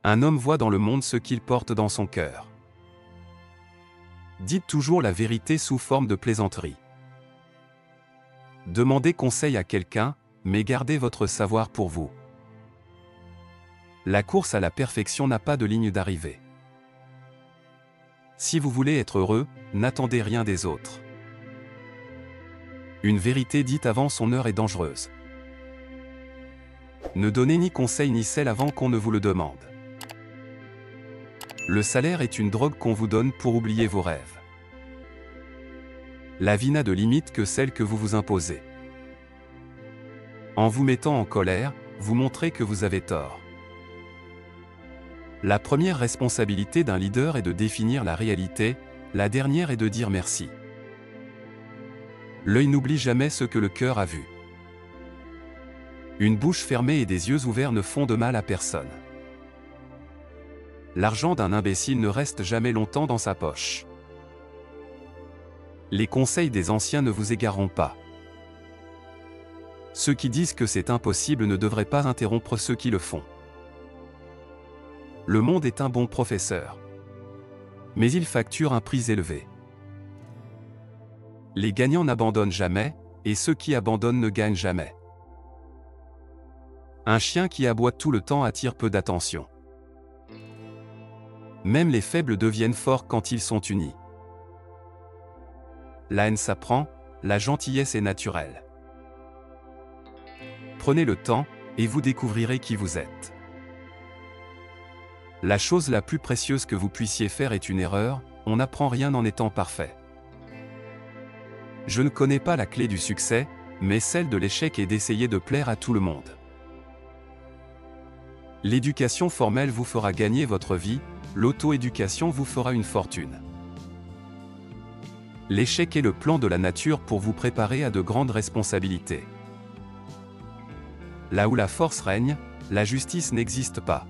Un homme voit dans le monde ce qu'il porte dans son cœur. Dites toujours la vérité sous forme de plaisanterie. Demandez conseil à quelqu'un, mais gardez votre savoir pour vous. La course à la perfection n'a pas de ligne d'arrivée. Si vous voulez être heureux, n'attendez rien des autres. Une vérité dite avant son heure est dangereuse. Ne donnez ni conseil ni sel avant qu'on ne vous le demande. Le salaire est une drogue qu'on vous donne pour oublier vos rêves. La vie n'a de limite que celle que vous vous imposez. En vous mettant en colère, vous montrez que vous avez tort. La première responsabilité d'un leader est de définir la réalité, la dernière est de dire merci. L'œil n'oublie jamais ce que le cœur a vu. Une bouche fermée et des yeux ouverts ne font de mal à personne. L'argent d'un imbécile ne reste jamais longtemps dans sa poche. Les conseils des anciens ne vous égareront pas. Ceux qui disent que c'est impossible ne devraient pas interrompre ceux qui le font. Le monde est un bon professeur. Mais il facture un prix élevé. Les gagnants n'abandonnent jamais, et ceux qui abandonnent ne gagnent jamais. Un chien qui aboie tout le temps attire peu d'attention. Même les faibles deviennent forts quand ils sont unis. La haine s'apprend, la gentillesse est naturelle. Prenez le temps, et vous découvrirez qui vous êtes. La chose la plus précieuse que vous puissiez faire est une erreur, on n'apprend rien en étant parfait. Je ne connais pas la clé du succès, mais celle de l'échec est d'essayer de plaire à tout le monde. L'éducation formelle vous fera gagner votre vie, l'auto-éducation vous fera une fortune. L'échec est le plan de la nature pour vous préparer à de grandes responsabilités. Là où la force règne, la justice n'existe pas.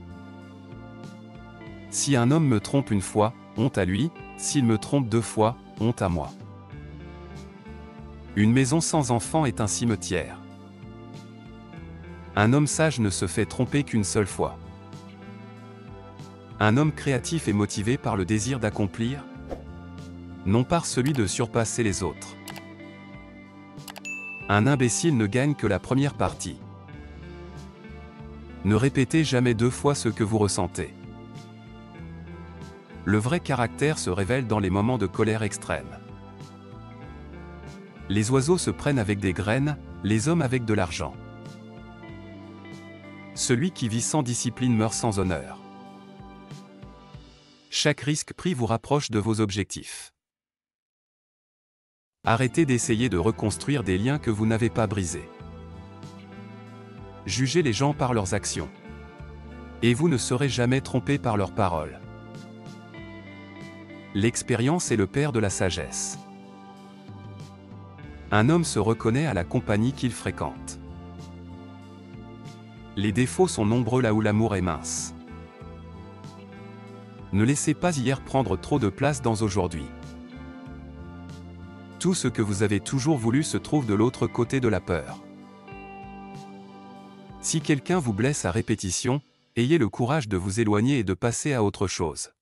Si un homme me trompe une fois, honte à lui, s'il me trompe 2 fois, honte à moi. Une maison sans enfants est un cimetière. Un homme sage ne se fait tromper qu'une seule fois. Un homme créatif est motivé par le désir d'accomplir, non par celui de surpasser les autres. Un imbécile ne gagne que la première partie. Ne répétez jamais 2 fois ce que vous ressentez. Le vrai caractère se révèle dans les moments de colère extrême. Les oiseaux se prennent avec des graines, les hommes avec de l'argent. Celui qui vit sans discipline meurt sans honneur. Chaque risque pris vous rapproche de vos objectifs. Arrêtez d'essayer de reconstruire des liens que vous n'avez pas brisés. Jugez les gens par leurs actions. Et vous ne serez jamais trompé par leurs paroles. L'expérience est le père de la sagesse. Un homme se reconnaît à la compagnie qu'il fréquente. Les défauts sont nombreux là où l'amour est mince. Ne laissez pas hier prendre trop de place dans aujourd'hui. Tout ce que vous avez toujours voulu se trouve de l'autre côté de la peur. Si quelqu'un vous blesse à répétition, ayez le courage de vous éloigner et de passer à autre chose.